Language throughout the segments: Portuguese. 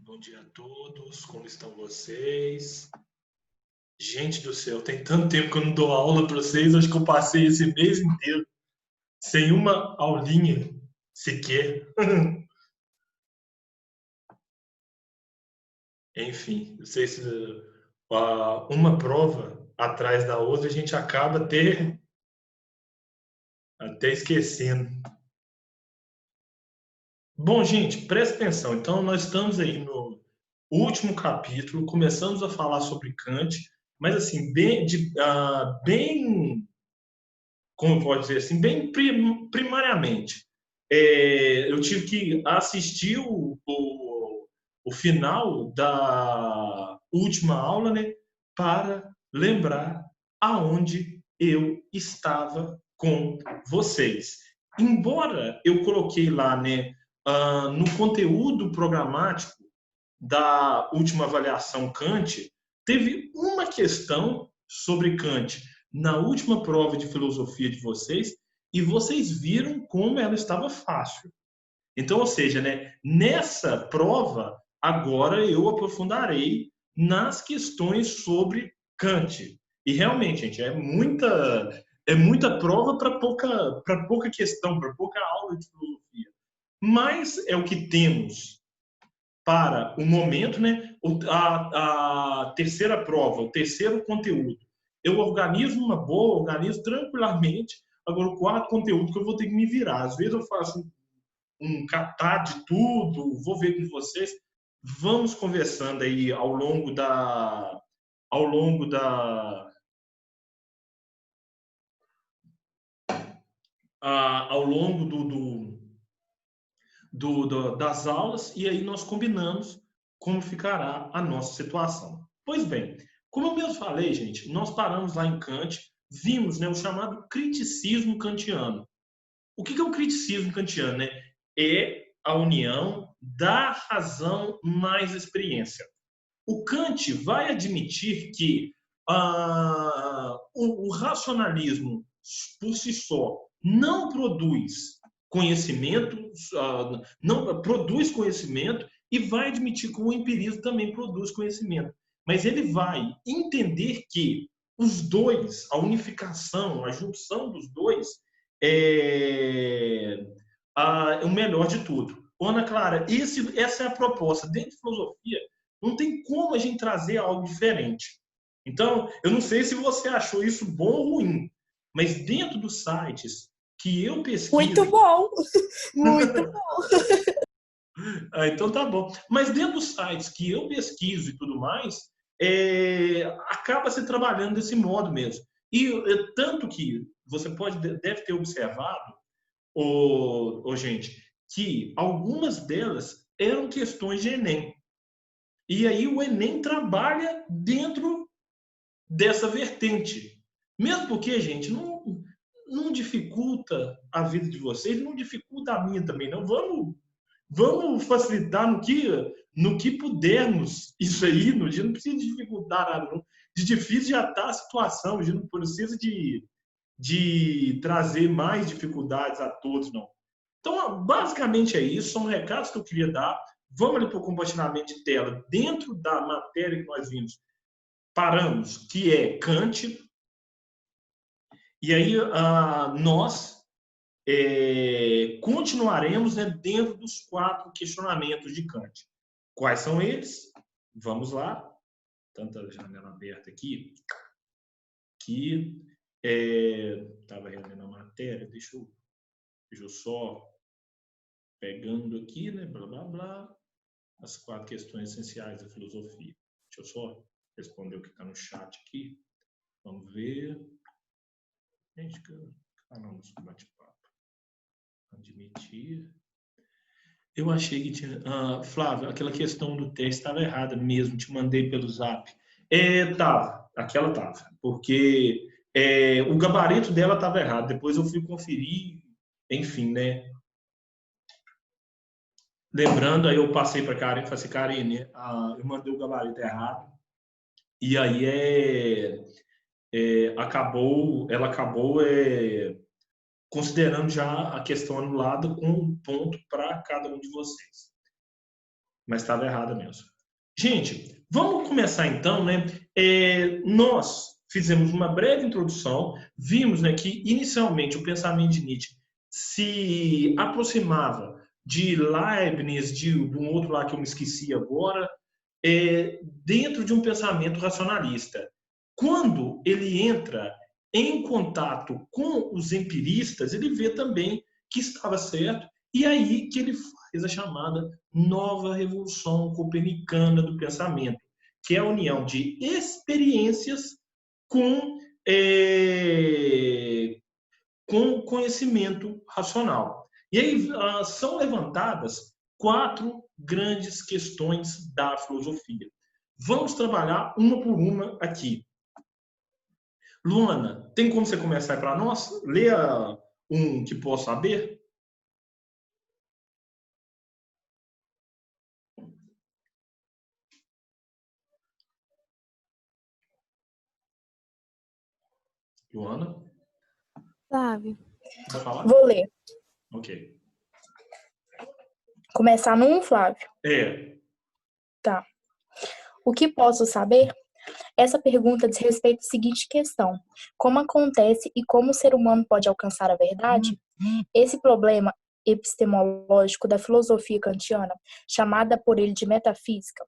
Bom dia a todos, como estão vocês? Gente do céu, tem tanto tempo que eu não dou aula para vocês, acho que eu passei esse mês inteiro sem uma aulinha sequer. Enfim, não sei se uma prova atrás da outra a gente acaba até esquecendo. Bom, gente, presta atenção. Então, nós estamos aí no último capítulo, começamos a falar sobre Kant, mas assim, bem como pode dizer assim, bem primariamente. Eu tive que assistir o final da última aula, né, para lembrar aonde eu estava com vocês. Embora eu coloquei lá, né, no conteúdo programático da última avaliação Kant, teve uma questão sobre Kant na última prova de filosofia de vocês e vocês viram como ela estava fácil. Então, ou seja, né, nessa prova, agora eu aprofundarei nas questões sobre Kant. E realmente, gente, é muita prova para pouca questão, para pouca aula de filosofia. Mas é o que temos para o momento, né? A terceira prova, o terceiro conteúdo. Eu organizo uma boa, organizo tranquilamente. Agora, o quarto conteúdo que eu vou ter que me virar. Às vezes eu faço um catar de tudo, vou ver com vocês. Vamos conversando aí ao longo da ao longo das aulas e aí nós combinamos como ficará a nossa situação. Pois bem, como eu mesmo falei, gente, nós paramos lá em Kant, vimos, né, o chamado criticismo kantiano. O que é o criticismo kantiano? Né? É a união da razão mais experiência. O Kant vai admitir que o racionalismo por si só não produz conhecimento, não produz conhecimento e vai admitir que o empirismo também produz conhecimento. Mas ele vai entender que os dois, a unificação, a junção dos dois, é, o melhor de tudo. Ana Clara, essa é a proposta. Dentro de filosofia, não tem como a gente trazer algo diferente. Então, eu não sei se você achou isso bom ou ruim, mas dentro dos sites que eu Muito pesquiso. bom, muito bom. Então tá bom. Mas dentro dos sites que eu pesquiso e tudo mais, acaba se trabalhando desse modo mesmo. E tanto que você deve ter observado, gente, que algumas delas eram questões de Enem. E aí o Enem trabalha dentro dessa vertente. Mesmo porque, gente, não dificulta a vida de vocês, não dificulta a minha também, não. Vamos facilitar no que pudermos isso aí, no dia não precisa dificultar nada, não. De difícil já está a situação, a gente não precisa de trazer mais dificuldades a todos, não. Então, basicamente é isso, são recados que eu queria dar. Vamos ali para o compartilhamento de tela. Dentro da matéria que nós vimos, paramos, que é Kant, e aí nós continuaremos, né, dentro dos 4 questionamentos de Kant. Quais são eles? Vamos lá. Tanta janela aberta aqui, que estava relendo a matéria, deixa eu só pegando aqui, né, blá, blá, blá, as 4 questões essenciais da filosofia. Deixa eu só responder o que está no chat aqui. Vamos ver. Gente, caramba, bate-papo. Admitir. Eu achei que tinha. Flávio, aquela questão do teste estava errada mesmo, te mandei pelo zap. Tava, aquela tava, porque o gabarito dela estava errado. Depois eu fui conferir, enfim, né? Lembrando, aí eu passei para a Karen e falei assim, Karen, eu mandei o gabarito errado. E aí ela acabou considerando já a questão anulada com um ponto para cada um de vocês. mas estava errada mesmo. Gente, vamos começar então, né? Nós fizemos uma breve introdução, vimos, né, que inicialmente o pensamento de Nietzsche se aproximava de Leibniz, de um outro lá que eu me esqueci agora, dentro de um pensamento racionalista. Quando ele entra em contato com os empiristas, ele vê também que estava certo, e aí que ele faz a chamada nova revolução copernicana do pensamento, que é a união de experiências com, com conhecimento racional. E aí são levantadas 4 grandes questões da filosofia. Vamos trabalhar uma por uma aqui. Luana, tem como você começar para nós? Leia um que posso saber. Luana? Flávio. Vai falar? Vou ler. Ok. Começar num, Flávio? Tá. O que posso saber? Essa pergunta diz respeito à seguinte questão: como acontece e como o ser humano pode alcançar a verdade? Esse problema epistemológico da filosofia kantiana, chamada por ele de metafísica.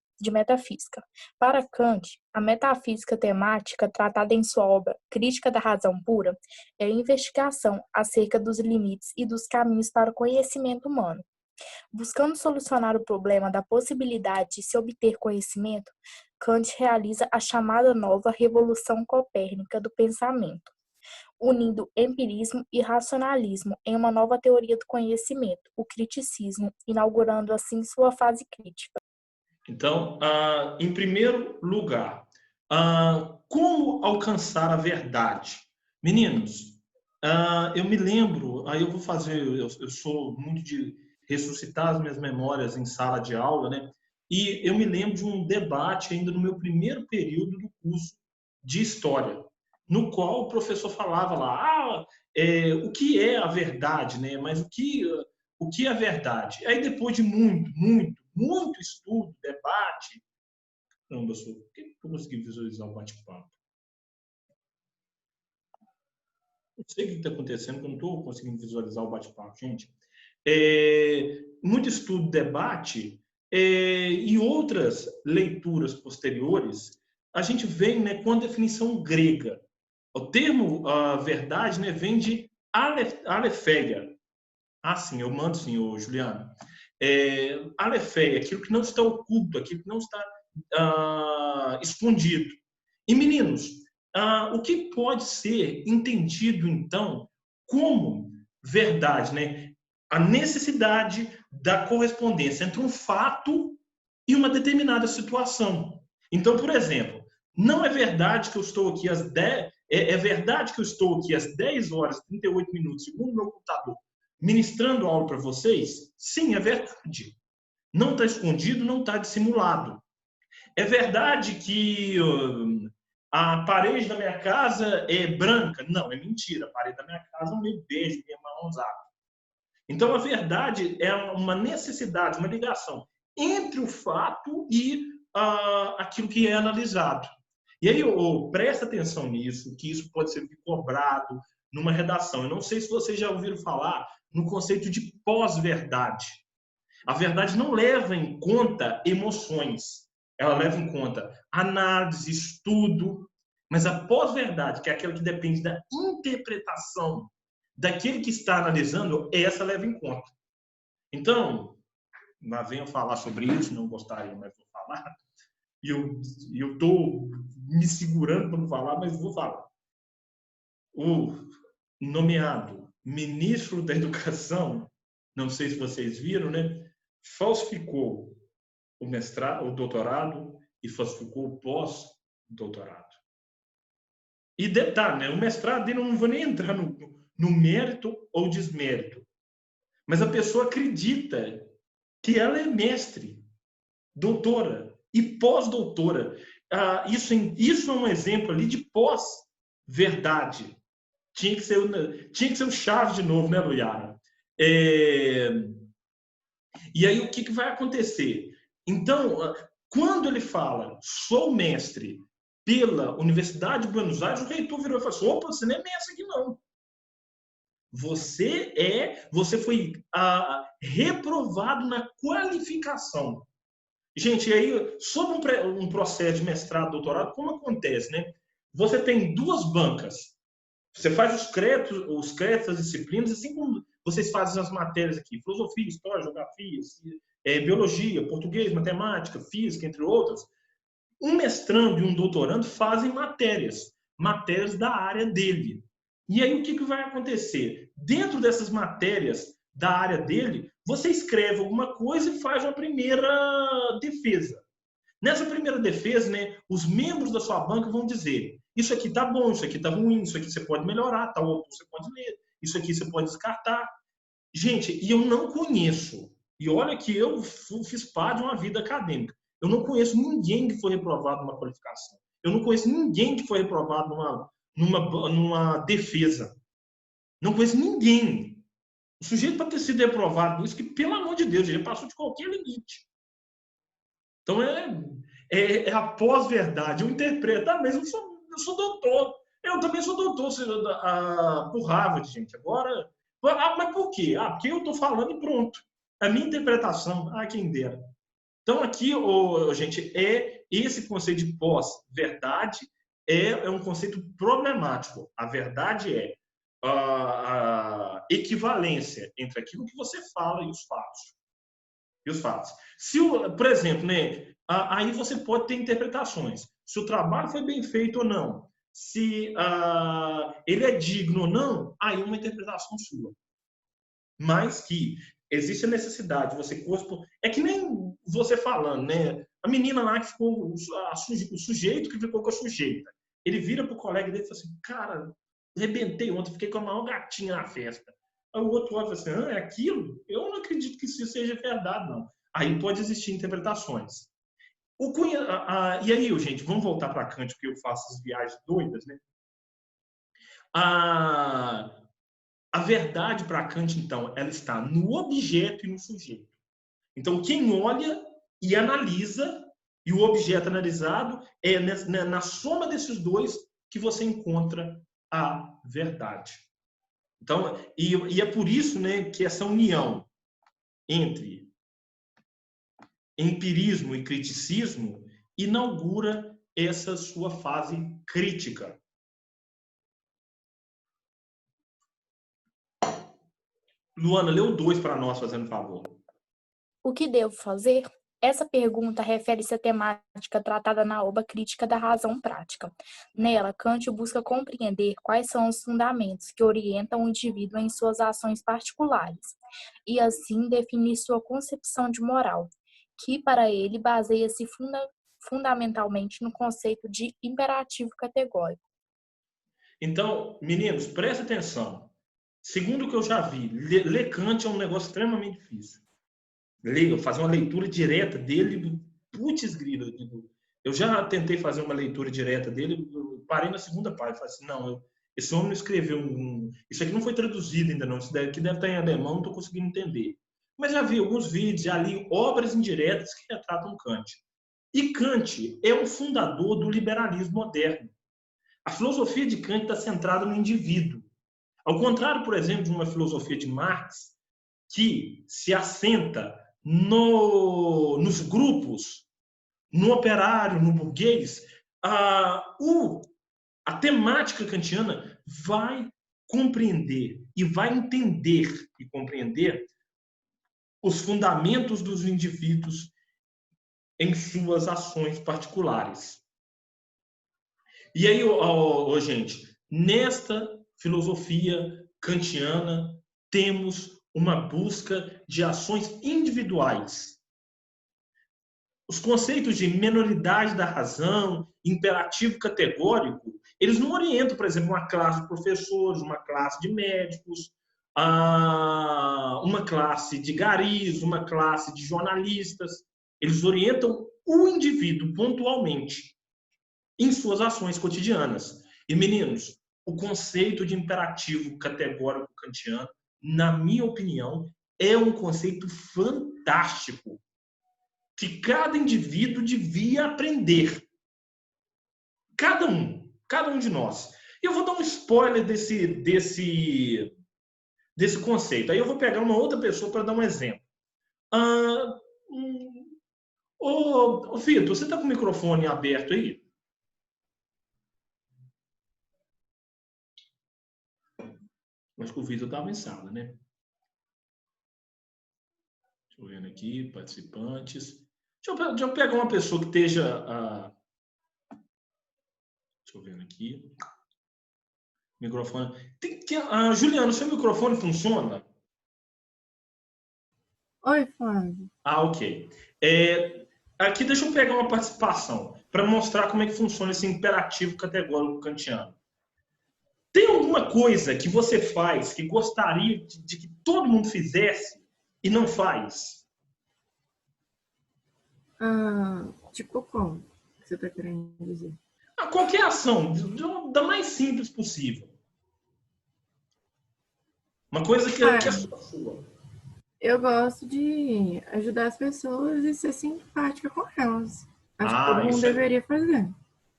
Para Kant, a metafísica temática tratada em sua obra Crítica da Razão Pura é a investigação acerca dos limites e dos caminhos para o conhecimento humano. Buscando solucionar o problema da possibilidade de se obter conhecimento, Kant realiza a chamada nova revolução copérnica do pensamento, unindo empirismo e racionalismo em uma nova teoria do conhecimento, o criticismo, inaugurando assim sua fase crítica. Então, em primeiro lugar, como alcançar a verdade? Meninos, eu me lembro, aí eu vou fazer, eu sou muito de ressuscitar as minhas memórias em sala de aula, né? E eu me lembro de um debate ainda no meu primeiro período do curso de História, no qual o professor falava lá, o que é a verdade, né? Mas o que é a verdade? Aí depois de muito estudo, debate, não, por que eu consegui visualizar o bate-papo? Não sei o que está acontecendo, porque eu não estou conseguindo visualizar o bate-papo, gente. Muito estudo, debate e outras leituras posteriores, a gente vem, né, com a definição grega. O termo verdade, né, vem de aletheia. Sim, eu mando sim, Juliano. Aletheia, aquilo que não está oculto, aquilo que não está escondido. E, meninos, o que pode ser entendido, então, como verdade, né? A necessidade da correspondência entre um fato e uma determinada situação. Então, por exemplo, não é verdade que eu estou aqui às 10, é verdade que eu estou aqui às 10 horas e 38 minutos, segundo o meu computador, ministrando aula para vocês? Sim, é verdade. Não está escondido, não está dissimulado. É verdade que a parede da minha casa é branca? Não, é mentira. A parede da minha casa é meio beijo, meio marronzado. Então, a verdade é uma necessidade, uma ligação entre o fato e aquilo que é analisado. E aí, presta atenção nisso, que isso pode ser cobrado numa redação. Eu não sei se vocês já ouviram falar no conceito de pós-verdade. A verdade não leva em conta emoções, ela leva em conta análise, estudo, mas a pós-verdade, que é aquela que depende da interpretação daquele que está analisando, essa leva em conta. Então, lá venho falar sobre isso, não gostaria, mas vou falar. E eu estou me segurando para não falar, mas vou falar. O nomeado ministro da Educação, não sei se vocês viram, né? Falsificou o mestrado, o doutorado e falsificou o pós-doutorado. E detalhe, né? O mestrado dele, eu não vou nem entrar no mérito ou desmérito, mas a pessoa acredita que ela é mestre, doutora e pós-doutora. Isso é um exemplo ali de pós-verdade. Tinha que ser o Chaves de novo, né, Luiara? E aí, o que vai acontecer? Então, quando ele fala, sou mestre pela Universidade de Buenos Aires, o reitor virou e falou assim, opa, você não é mestre aqui não. Você foi reprovado na qualificação. Gente, e aí, sobre um processo de mestrado, doutorado, como acontece, né? Você tem duas bancas. Você faz os créditos, as disciplinas, assim como vocês fazem as matérias aqui, filosofia, história, geografia, biologia, português, matemática, física, entre outras. Um mestrando e um doutorando fazem matérias da área dele. E aí o que vai acontecer? Dentro dessas matérias da área dele, você escreve alguma coisa e faz uma primeira defesa. Nessa primeira defesa, né, os membros da sua banca vão dizer: isso aqui tá bom, isso aqui tá ruim, isso aqui você pode melhorar, tal outro você pode ler, isso aqui você pode descartar. Gente, e eu não conheço, e olha que eu fiz parte de uma vida acadêmica, eu não conheço ninguém que foi reprovado numa qualificação. Eu não conheço ninguém que foi reprovado numa defesa. Não conheço ninguém. O sujeito, para ter sido reprovado nisso, que, pelo amor de Deus, ele passou de qualquer limite. Então, é a pós-verdade. Eu interpreto, mas eu sou doutor. Eu também sou doutor por Harvard, gente. Agora, mas por quê? Porque eu estou falando e pronto. A minha interpretação, quem dera. Então, aqui, gente, esse conceito de pós-verdade é um conceito problemático. A verdade é a equivalência entre aquilo que você fala e os fatos. Se, por exemplo, né, aí você pode ter interpretações. Se o trabalho foi bem feito ou não, se ele é digno ou não, aí é uma interpretação sua. Mas que existe a necessidade de você corresponder. É que nem você falando, né? A menina lá que ficou, o sujeito que ficou com a sujeita. Ele vira pro colega dele e fala assim: cara, arrebentei ontem, fiquei com a maior gatinha na festa. Aí o outro olha e fala assim: é aquilo? Eu não acredito que isso seja verdade, não. Aí pode existir interpretações. E aí, gente, vamos voltar para Kant, porque eu faço as viagens doidas, né? A verdade para Kant, então, ela está no objeto e no sujeito. Então, quem olha e analisa, e o objeto analisado, é na soma desses dois que você encontra a verdade. Então, e é por isso, né, que essa união entre empirismo e criticismo inaugura essa sua fase crítica. Luana, lê o 2 para nós, fazendo favor. O que devo fazer? Essa pergunta refere-se à temática tratada na obra Crítica da Razão Prática. Nela, Kant busca compreender quais são os fundamentos que orientam o indivíduo em suas ações particulares, e assim definir sua concepção de moral, que para ele baseia-se fundamentalmente no conceito de imperativo categórico. Então, meninos, presta atenção. Segundo o que eu já vi, ler Kant é um negócio extremamente difícil. Fazer uma leitura direta dele, putz grila. Eu já tentei fazer uma leitura direta dele, parei na segunda página, falei assim, não, esse homem não escreveu isso aqui não foi traduzido ainda não, isso daqui deve estar em alemão, não estou conseguindo entender. Mas já vi alguns vídeos, já li obras indiretas que retratam Kant. E Kant é um fundador do liberalismo moderno. A filosofia de Kant está centrada no indivíduo. Ao contrário, por exemplo, de uma filosofia de Marx, que se assenta nos grupos, no operário, no burguês, a temática kantiana vai compreender e vai entender e compreender os fundamentos dos indivíduos em suas ações particulares. E aí, gente, nesta filosofia kantiana, temos uma busca de ações individuais. Os conceitos de menoridade da razão, imperativo categórico, eles não orientam, por exemplo, uma classe de professores, uma classe de médicos, uma classe de garis, uma classe de jornalistas. Eles orientam o indivíduo pontualmente em suas ações cotidianas. E, meninos, o conceito de imperativo categórico kantiano, na minha opinião, é um conceito fantástico, que cada indivíduo devia aprender. Cada um de nós. E eu vou dar um spoiler desse conceito. Aí eu vou pegar uma outra pessoa para dar um exemplo. Ô, Vitor, você está com o microfone aberto aí? Acho que o Vitor estava em sala, né? Deixa eu ver aqui, participantes. Deixa eu pegar uma pessoa que esteja... Deixa eu ver aqui. Microfone. Juliano, seu microfone funciona? Oi, Flávio. Ok. Aqui deixa eu pegar uma participação para mostrar como é que funciona esse imperativo categórico kantiano. Tem alguma coisa que você faz que gostaria de que todo mundo fizesse e não faz? Tipo como você está querendo dizer? Qualquer ação, da mais simples possível. Uma coisa que é sua. Eu gosto de ajudar as pessoas e ser simpática com elas. Acho que todo mundo deveria fazer.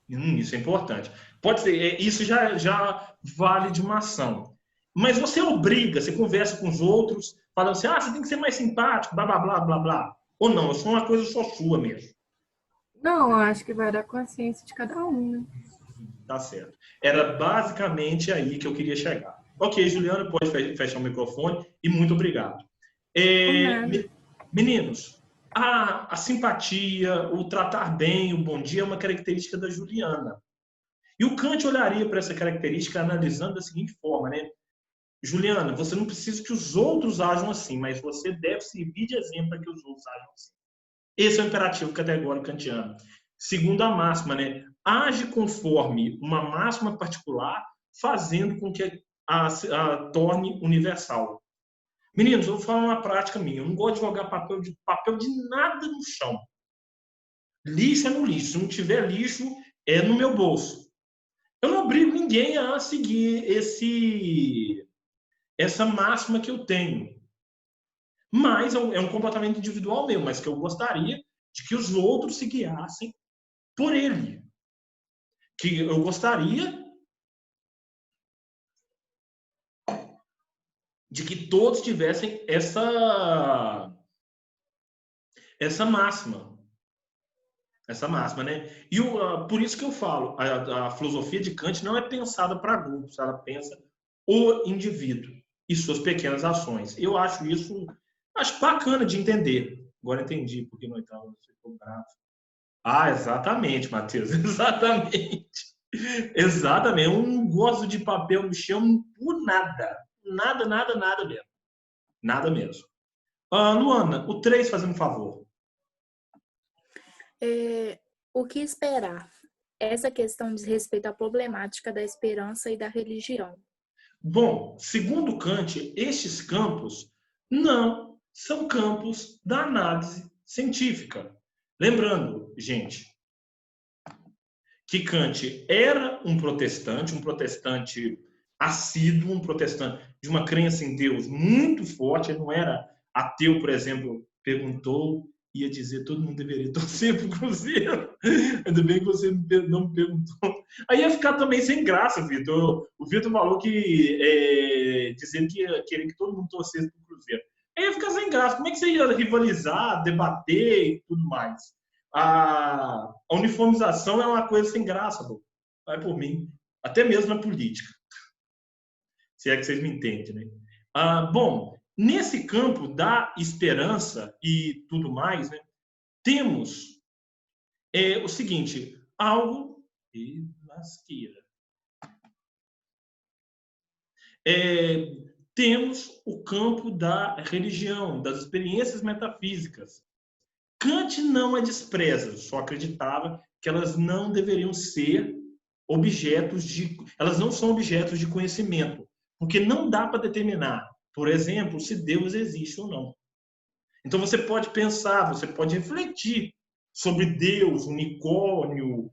Isso é importante. Pode ser, isso já vale de uma ação. Mas você obriga, você conversa com os outros, falando assim, você tem que ser mais simpático, blá, blá, blá, blá, blá. Ou não, é só uma coisa só sua mesmo. Não, eu acho que vai dar consciência de cada um, né? Tá certo. Era basicamente aí que eu queria chegar. Ok, Juliana, pode fechar o microfone e muito obrigado. Meninos, a simpatia, o tratar bem, o bom dia é uma característica da Juliana. E o Kant olharia para essa característica analisando da seguinte forma, né? Juliana, você não precisa que os outros ajam assim, mas você deve servir de exemplo para que os outros ajam assim. Esse é o imperativo categórico kantiano. Segundo a máxima, né? Age conforme uma máxima particular, fazendo com que a torne universal. Meninos, eu vou falar uma prática minha. Eu não gosto de jogar papel de nada no chão. Lixo é no lixo. Se não tiver lixo, é no meu bolso. Eu não obrigo ninguém a seguir essa máxima que eu tenho. Mas é um comportamento individual meu, mas que eu gostaria de que os outros se guiassem por ele. Que eu gostaria de que todos tivessem essa máxima. Essa máxima, né? E por isso que eu falo, a filosofia de Kant não é pensada para grupos, ela pensa o indivíduo e suas pequenas ações. Eu acho isso bacana de entender. Agora entendi porque no oitavo você ficou bravo. Exatamente, Matheus, exatamente. Exatamente. Eu não gosto de papel no chão por nada. Nada, nada, nada mesmo. Nada mesmo. Luana, o 3, fazendo um favor. O que esperar? Essa questão diz respeito à problemática da esperança e da religião. Bom, segundo Kant, estes campos não são campos da análise científica. Lembrando, gente, que Kant era um protestante assíduo, um protestante de uma crença em Deus muito forte, ele não era ateu, por exemplo, perguntou, ia dizer todo mundo deveria torcer para o Cruzeiro. Ainda bem que você não me perguntou. Aí ia ficar também sem graça, Vitor. O Vitor falou que dizendo que ia querer que todo mundo torcesse para o Cruzeiro. Aí ia ficar sem graça. Como é que você ia rivalizar, debater e tudo mais? A uniformização é uma coisa sem graça, pô. Vai por mim. Até mesmo na política. Se é que vocês me entendem, né? Bom, nesse campo da esperança e tudo mais, né, temos o seguinte, algo e lasqueira. Temos o campo da religião, das experiências metafísicas. Kant não a despreza, só acreditava que elas não deveriam ser elas não são objetos de conhecimento, porque não dá para determinar, por exemplo, se Deus existe ou não. Então você pode pensar, você pode refletir sobre Deus, unicórnio,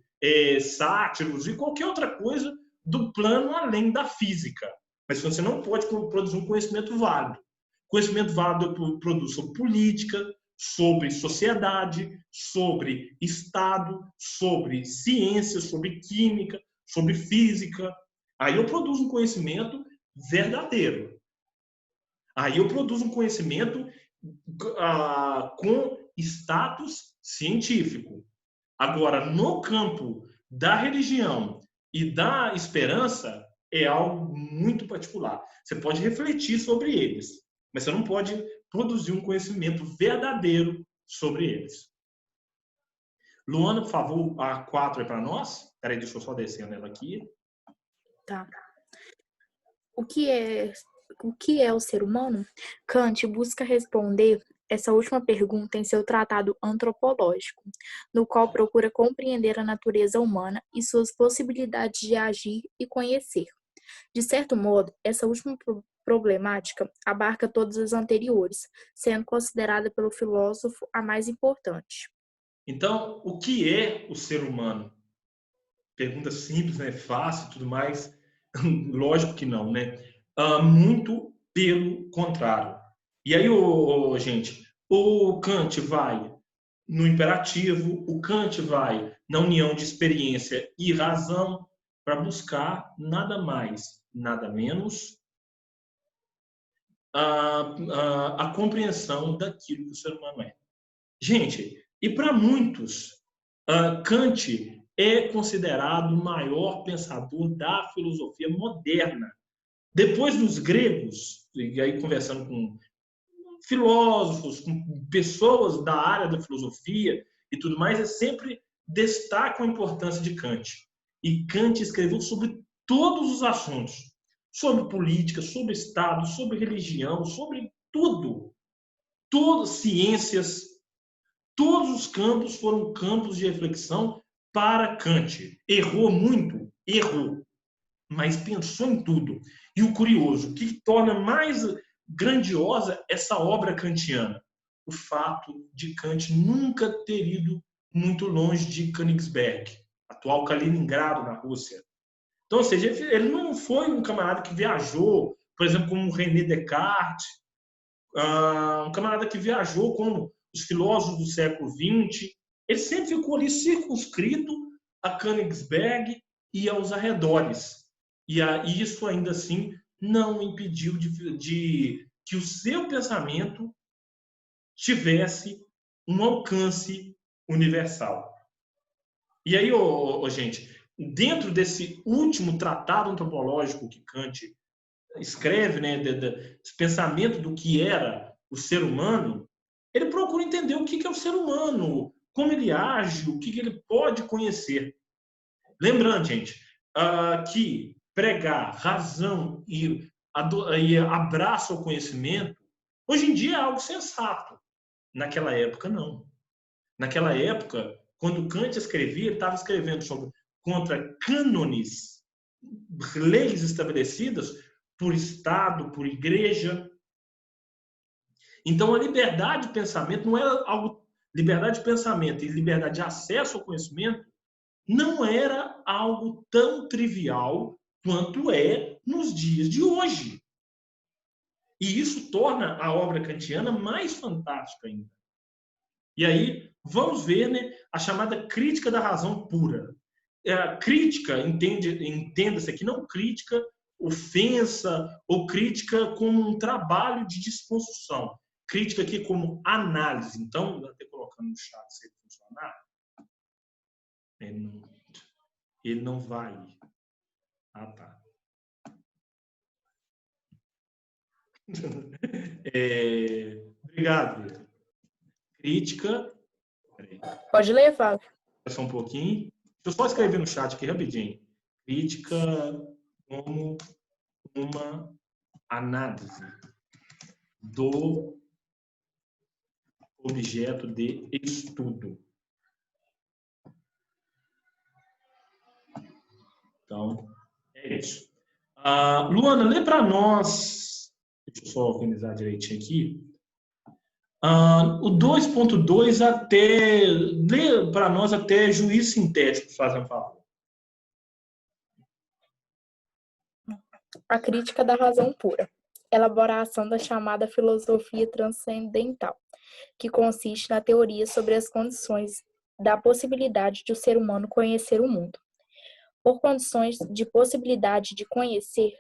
sátiros e qualquer outra coisa do plano além da física. Mas você não pode produzir um conhecimento válido. Conhecimento válido eu produzo sobre política, sobre sociedade, sobre Estado, sobre ciência, sobre química, sobre física. Aí eu produzo um conhecimento verdadeiro. Aí eu produzo um conhecimento com status científico. Agora, no campo da religião e da esperança, é algo muito particular. Você pode refletir sobre eles, mas você não pode produzir um conhecimento verdadeiro sobre eles. Luana, por favor, a 4 é para nós. Peraí, deixa eu só descer nela aqui. Tá. O que é o ser humano? Kant busca responder essa última pergunta em seu tratado antropológico, no qual procura compreender a natureza humana e suas possibilidades de agir e conhecer. De certo modo, essa última problemática abarca todas as anteriores, sendo considerada pelo filósofo a mais importante. Então, o que é o ser humano? Pergunta simples, né? Fácil e tudo mais. Lógico que não, né? Muito pelo contrário. E aí, gente, o Kant vai no imperativo, o Kant vai na união de experiência e razão para buscar nada mais, nada menos a compreensão daquilo que o ser humano é. Gente, e para muitos, Kant é considerado o maior pensador da filosofia moderna. Depois dos gregos, e aí conversando com filósofos, com pessoas da área da filosofia e tudo mais, sempre destacam a importância de Kant. E Kant escreveu sobre todos os assuntos, sobre política, sobre Estado, sobre religião, sobre tudo. Todas ciências, todos os campos foram campos de reflexão para Kant. Errou muito? Errou. Mas pensou em tudo. E o curioso, o que torna mais grandiosa essa obra kantiana? O fato de Kant nunca ter ido muito longe de Königsberg, atual Kaliningrado, na Rússia. Então, ou seja, ele não foi um camarada que viajou, por exemplo, como René Descartes, um camarada que viajou como os filósofos do século XX. Ele sempre ficou ali circunscrito a Königsberg e aos arredores. E isso, ainda assim, não impediu de que o seu pensamento tivesse um alcance universal. E aí, gente, dentro desse último tratado antropológico que Kant escreve, né, desse pensamento do que era o ser humano, ele procura entender o que é o ser humano, como ele age, o que ele pode conhecer. Lembrando, gente, que pregar razão e abraço ao conhecimento, hoje em dia é algo sensato. Naquela época, não. Naquela época, quando Kant escrevia, ele estava escrevendo contra cânones, leis estabelecidas por Estado, por igreja. Então, a liberdade de pensamento não era algo... Liberdade de pensamento e liberdade de acesso ao conhecimento não era algo tão trivial quanto é nos dias de hoje. E isso torna a obra kantiana mais fantástica ainda. E aí, vamos ver, né, a chamada crítica da razão pura. Crítica, entenda-se aqui, não crítica, ofensa ou crítica como um trabalho de desconstrução. Crítica aqui como análise. Então, até colocando no chat se ele funcionar. Ele não vai. Ah, tá. Obrigado, Vitor. Crítica. Pode ler, Fábio. Só um pouquinho. Deixa eu só escrever no chat aqui rapidinho. Crítica como uma análise do objeto de estudo. Então, é isso. Luana, lê para nós. Deixa eu só organizar direitinho aqui. O 2.2 até... Lê para nós até juiz sintético, fazem um favor. A crítica da razão pura. elaboração da chamada filosofia transcendental, que consiste na teoria sobre as condições da possibilidade de o ser humano conhecer o mundo. Por condições de possibilidade de conhecer,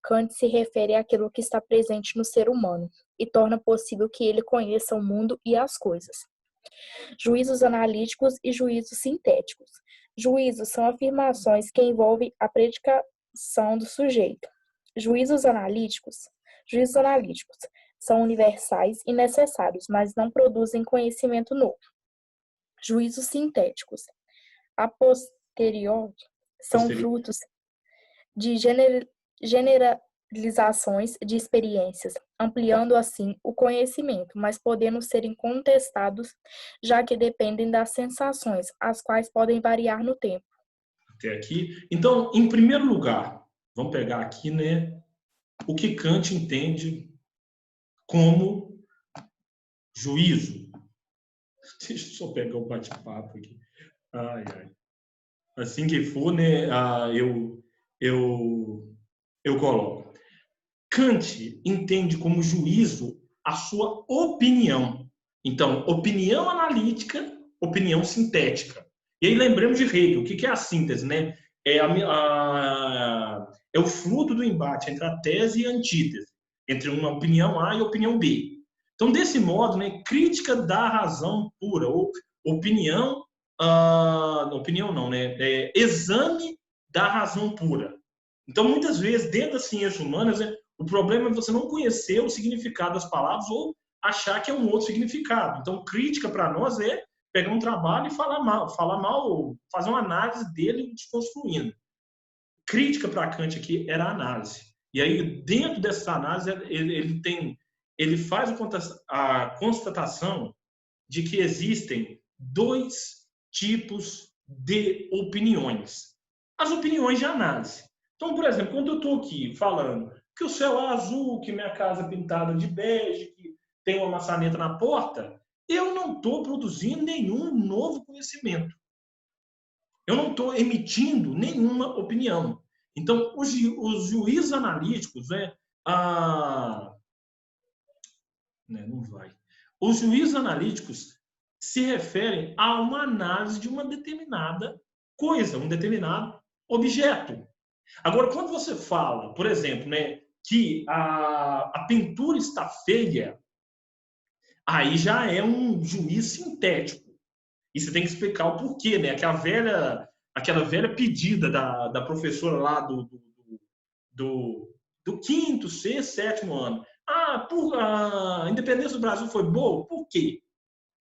Kant se refere àquilo que está presente no ser humano e torna possível que ele conheça o mundo e as coisas. Juízos analíticos e juízos sintéticos. Juízos são afirmações que envolvem a predicação do sujeito. Juízos analíticos são universais e necessários, mas não produzem conhecimento novo. Juízos sintéticos, a posteriori, são frutos de generalizações de experiências, ampliando assim o conhecimento, mas podendo ser incontestados, já que dependem das sensações, as quais podem variar no tempo. Até aqui. Então, em primeiro lugar, vamos pegar aqui, né, o que Kant entende como juízo. Deixa eu só pegar o bate-papo aqui. Ai, ai. Assim que for, né, eu coloco. Kant entende como juízo a sua opinião. Então, opinião analítica, opinião sintética. E aí lembramos de Hegel. O que é a síntese, né? É o fruto do embate entre a tese e a antítese, entre uma opinião A e a opinião B. Então, desse modo, né, crítica da razão pura, ou opinião não, né? Exame da razão pura. Então, muitas vezes, dentro das ciências humanas, né, o problema é você não conhecer o significado das palavras ou achar que é um outro significado. Então, crítica para nós é pegar um trabalho e falar mal, fazer uma análise dele desconstruindo. Crítica para Kant aqui era a análise. E aí, dentro dessa análise, ele faz a constatação de que existem dois tipos de opiniões. As opiniões de análise. Então, por exemplo, quando eu estou aqui falando que o céu é azul, que minha casa é pintada de bege, que tem uma maçaneta na porta, eu não estou produzindo nenhum novo conhecimento. Eu não estou emitindo nenhuma opinião. Então, os juízes analíticos, não vai. Os juízes analíticos se referem a uma análise de uma determinada coisa, um determinado objeto. Agora, quando você fala, por exemplo, né, que a pintura está feia, aí já é um juiz sintético. E você tem que explicar o porquê, né? Aquela velha pedida da professora lá do quinto, sexto, sétimo ano. A independência do Brasil foi boa? Por quê?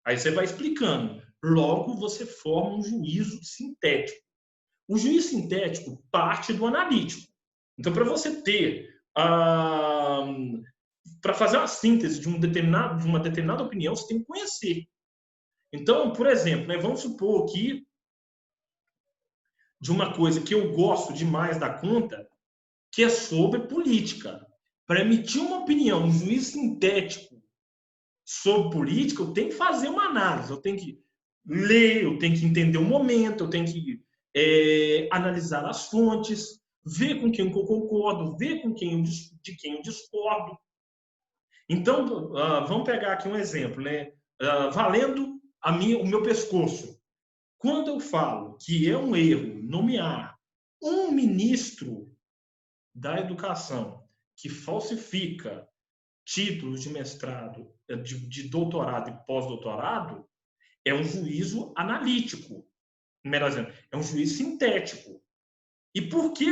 Aí você vai explicando. Logo, você forma um juízo sintético. O juízo sintético parte do analítico. Então, para você ter, para fazer uma síntese de uma determinada opinião, você tem que conhecer. Então, por exemplo, né, vamos supor aqui de uma coisa que eu gosto demais da conta, que é sobre política. Para emitir uma opinião, um juízo sintético sobre política, eu tenho que fazer uma análise, eu tenho que ler, eu tenho que entender o momento, eu tenho que analisar as fontes, ver com quem eu concordo, ver de quem eu discordo. Então, vamos pegar aqui um exemplo, né? Valendo o meu pescoço. Quando eu falo que é um erro nomear um ministro da educação que falsifica títulos de mestrado, de doutorado e pós-doutorado, é um juízo analítico. Melhor dizendo, é um juízo sintético. E por que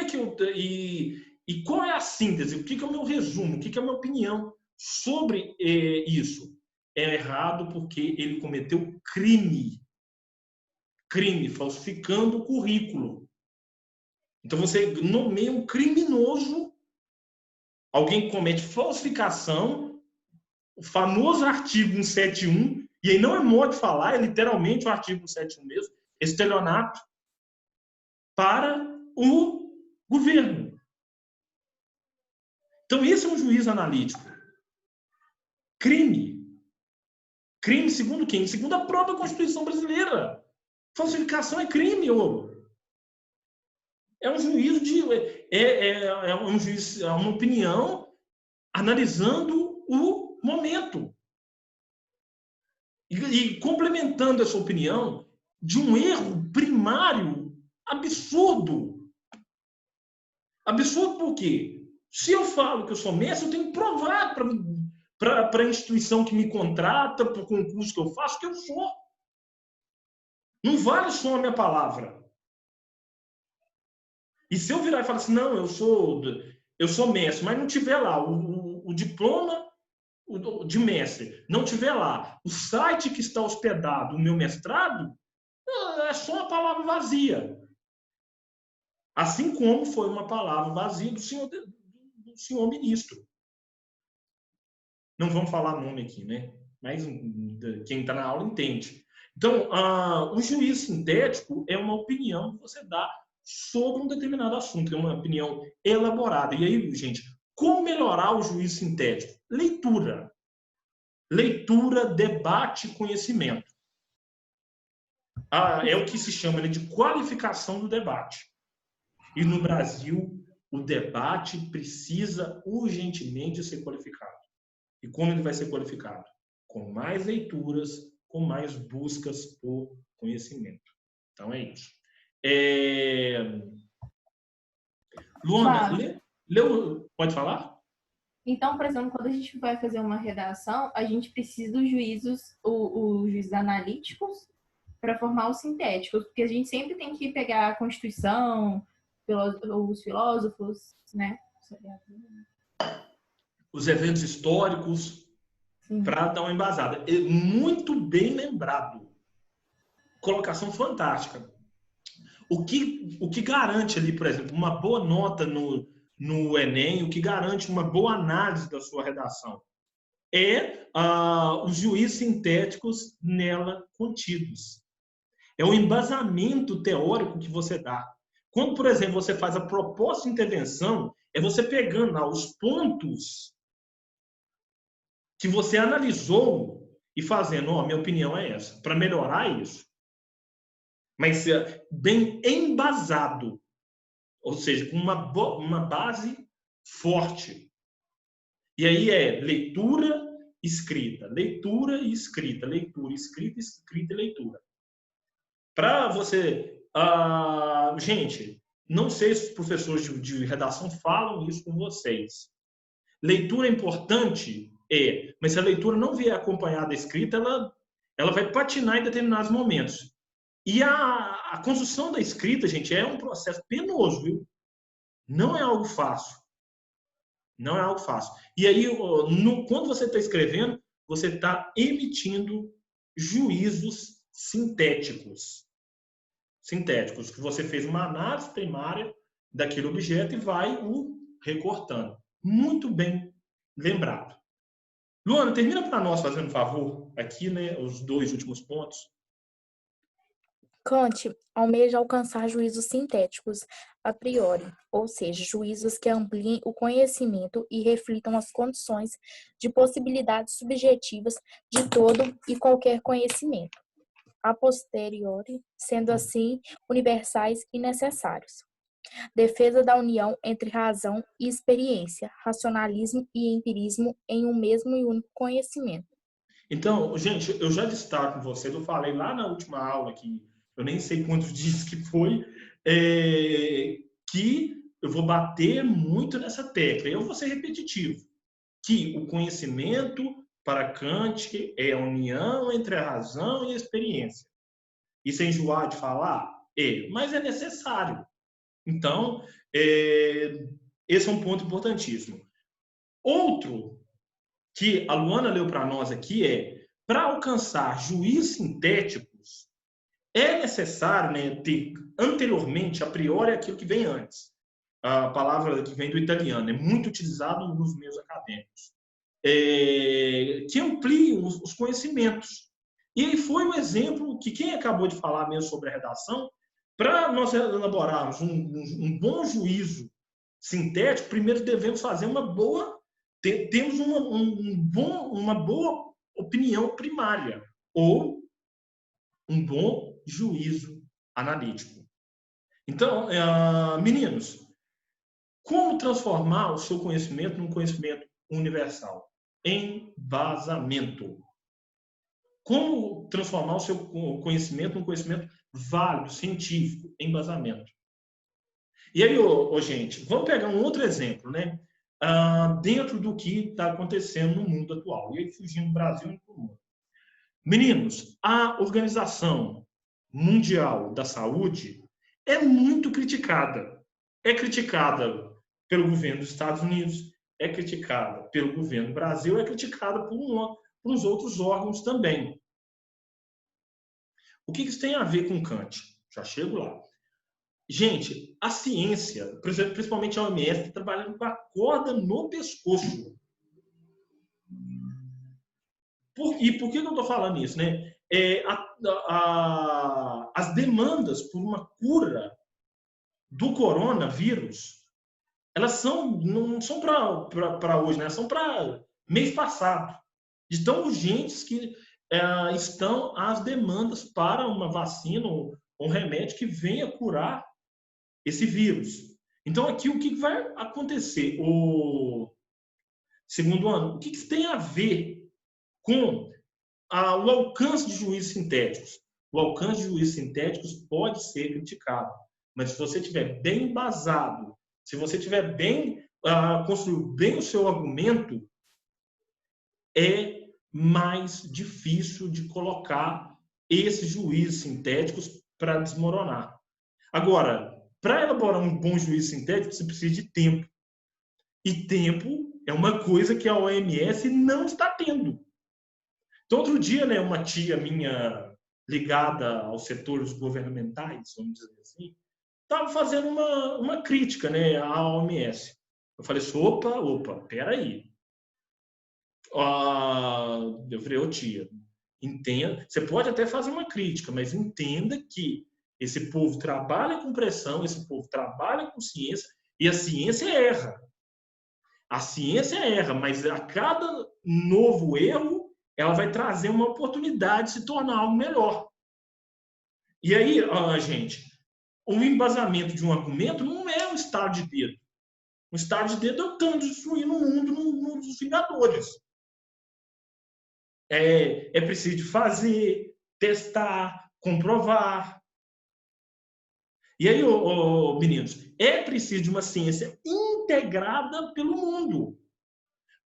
e qual é a síntese? O que é o meu resumo? O que é a minha opinião sobre isso? É errado porque ele cometeu crime, falsificando o currículo. Então você nomeia um criminoso, alguém que comete falsificação, o famoso artigo 171, e aí não é modo de falar, é literalmente o artigo 171 mesmo, estelionato para o governo. Então esse é um juízo analítico. Crime. Crime segundo quem? Segundo a própria Constituição brasileira. Falsificação é crime, ouro. É um juízo é uma opinião analisando o momento e complementando essa opinião de um erro primário absurdo. Absurdo por quê? Se eu falo que eu sou mestre, eu tenho que provar para a instituição que me contrata, para o concurso que eu faço, que eu sou. Não vale só a minha palavra. E se eu virar e falar assim, não, eu sou mestre, mas não tiver lá o diploma de mestre, não tiver lá o site que está hospedado o meu mestrado, é só uma palavra vazia. Assim como foi uma palavra vazia do senhor ministro. Não vamos falar nome aqui, né? Mas quem está na aula entende. Então, o juiz sintético é uma opinião que você dá sobre um determinado assunto, é uma opinião elaborada. E aí, gente, como melhorar o juiz sintético? Leitura. Leitura, debate, conhecimento. É o que se chama de qualificação do debate. E no Brasil, o debate precisa urgentemente ser qualificado. E como ele vai ser qualificado? Com mais leituras, com mais buscas por conhecimento. Então é isso. Luana, pode falar? Então, por exemplo, quando a gente vai fazer uma redação, a gente precisa dos juízos, os juízos analíticos para formar os sintéticos, porque a gente sempre tem que pegar a Constituição, os filósofos, né? Os eventos históricos, para dar uma embasada. Muito bem lembrado. Colocação fantástica. O que garante ali, por exemplo, uma boa nota no Enem, o que garante uma boa análise da sua redação é os juízes sintéticos nela contidos. É o embasamento teórico que você dá. Quando, por exemplo, você faz a proposta de intervenção, é você pegando lá os pontos que você analisou e fazendo, minha opinião é essa, para melhorar isso. Mas bem embasado, ou seja, com uma base forte. E aí é leitura, escrita, leitura e escrita, leitura, escrita, escrita e leitura. Para você... gente, não sei se os professores de redação falam isso com vocês. Leitura é importante? Mas se a leitura não vier acompanhada da escrita, ela vai patinar em determinados momentos. E a construção da escrita, gente, é um processo penoso, viu? Não é algo fácil. Não é algo fácil. E aí, quando você está escrevendo, você está emitindo juízos sintéticos. Sintéticos, que você fez uma análise primária daquele objeto e vai o recortando. Muito bem lembrado. Luana, termina para nós, fazendo um favor, aqui, né, os 2 últimos pontos. Kant almeja alcançar juízos sintéticos a priori, ou seja, juízos que ampliem o conhecimento e reflitam as condições de possibilidades subjetivas de todo e qualquer conhecimento, a posteriori, sendo assim universais e necessários. Defesa da união entre razão e experiência, racionalismo e empirismo em um mesmo e único conhecimento. Então, gente, eu já destaco com vocês, eu falei lá na última aula que eu nem sei quantos dias que foi, que eu vou bater muito nessa tecla. Eu vou ser repetitivo. Que o conhecimento, para Kant, é a união entre a razão e a experiência. Isso é enjoar de falar? Mas é necessário. Então, esse é um ponto importantíssimo. Outro que a Luana leu para nós aqui para alcançar juízes sintéticos, é necessário, né, ter anteriormente, a priori, aquilo que vem antes. A palavra que vem do italiano, é muito utilizado nos meios acadêmicos. Que ampliam os conhecimentos. E aí foi um exemplo que quem acabou de falar mesmo sobre a redação, para nós elaborarmos um bom juízo sintético, primeiro devemos fazer temos uma boa opinião primária, ou um bom juízo analítico. Então, meninos, como transformar o seu conhecimento num conhecimento universal. Embasamento. Como transformar o seu conhecimento num conhecimento válido, científico, embasamento. E aí, gente, vamos pegar um outro exemplo, né? Dentro do que está acontecendo no mundo atual. E aí, fugindo do Brasil e do mundo. Meninos, a Organização Mundial da Saúde é muito criticada. É criticada pelo governo dos Estados Unidos, é criticada pelo governo do Brasil, é criticada por uns outros órgãos também. O que isso tem a ver com Kant? Já chego lá. Gente, a ciência, principalmente a OMS, está trabalhando com a corda no pescoço. E por que eu estou falando isso? Né? As demandas por uma cura do coronavírus, elas não são para hoje, né? São para mês passado. De tão urgentes que estão as demandas para uma vacina ou um remédio que venha curar esse vírus. Então, aqui, o que vai acontecer? O segundo ano, o que isso tem a ver com o alcance de juízos sintéticos? O alcance de juízos sintéticos pode ser criticado, mas se você estiver bem embasado, se você estiver bem, construiu bem o seu argumento, é mais difícil de colocar esses juízos sintéticos para desmoronar. Agora, para elaborar um bom juízo sintético, você precisa de tempo. E tempo é uma coisa que a OMS não está tendo. Então, outro dia, né, uma tia minha ligada aos setores governamentais, vamos dizer assim, estava fazendo uma crítica, né, à OMS. Eu falei assim, opa, peraí. Eu falei, tia, entenda, você pode até fazer uma crítica, mas entenda que esse povo trabalha com pressão, esse povo trabalha com ciência, e a ciência erra. A ciência erra, mas a cada novo erro, ela vai trazer uma oportunidade de se tornar algo melhor. E aí, gente, o embasamento de um argumento não é um estalo de dedo. Um estalo de dedo é o tanto destruindo o mundo nos Vingadores. É preciso fazer, testar, comprovar. E aí, meninos, é preciso de uma ciência integrada pelo mundo.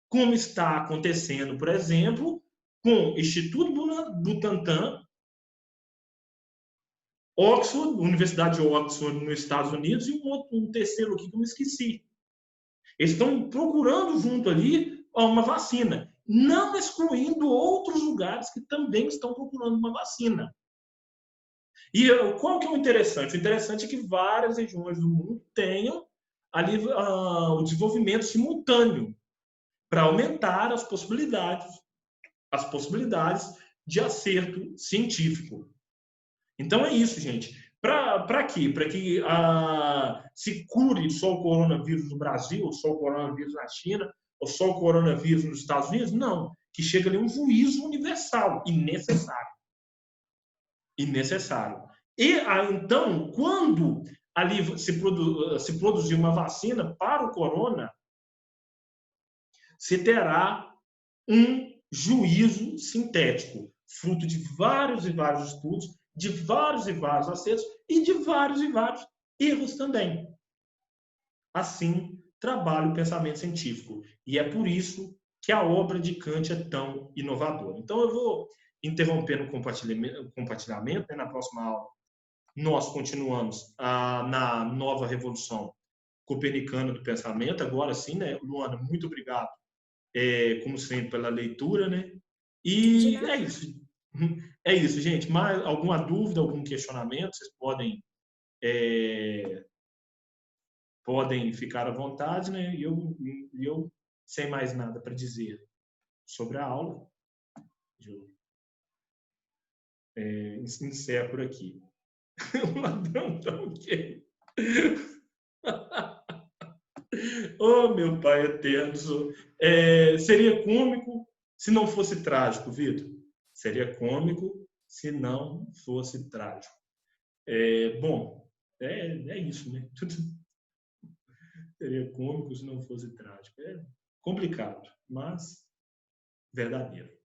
Como está acontecendo, por exemplo, com o Instituto Butantan, Oxford, Universidade de Oxford, nos Estados Unidos, e um terceiro aqui que eu me esqueci. Eles estão procurando junto ali uma vacina, não excluindo outros lugares que também estão procurando uma vacina. E qual que é o interessante? O interessante é que várias regiões do mundo tenham ali o desenvolvimento simultâneo para aumentar as possibilidades de acerto científico. Então é isso, gente. Para quê? Para que se cure só o coronavírus no Brasil, ou só o coronavírus na China, ou só o coronavírus nos Estados Unidos? Não. Que chega ali um juízo universal e necessário. E então, quando ali se produzir uma vacina para o corona, se terá um juízo sintético, fruto de vários e vários estudos, de vários e vários acertos e de vários e vários erros também. Assim, trabalha o pensamento científico. E é por isso que a obra de Kant é tão inovadora. Então, eu vou interromper no compartilhamento, né? Na próxima aula, nós continuamos na nova revolução copernicana do pensamento. Agora sim, né, Luana, muito obrigado, como sempre, pela leitura, né? E é isso. É isso, gente. Mais alguma dúvida, algum questionamento, vocês podem ficar à vontade, né? E eu sem mais nada para dizer sobre a aula, encerro por aqui. O ladrão tá ok. Oh, meu pai eterno. Seria cômico se não fosse trágico, Vitor. Seria cômico se não fosse trágico. Bom, é isso, né? Seria cômico se não fosse trágico. complicado, mas verdadeiro.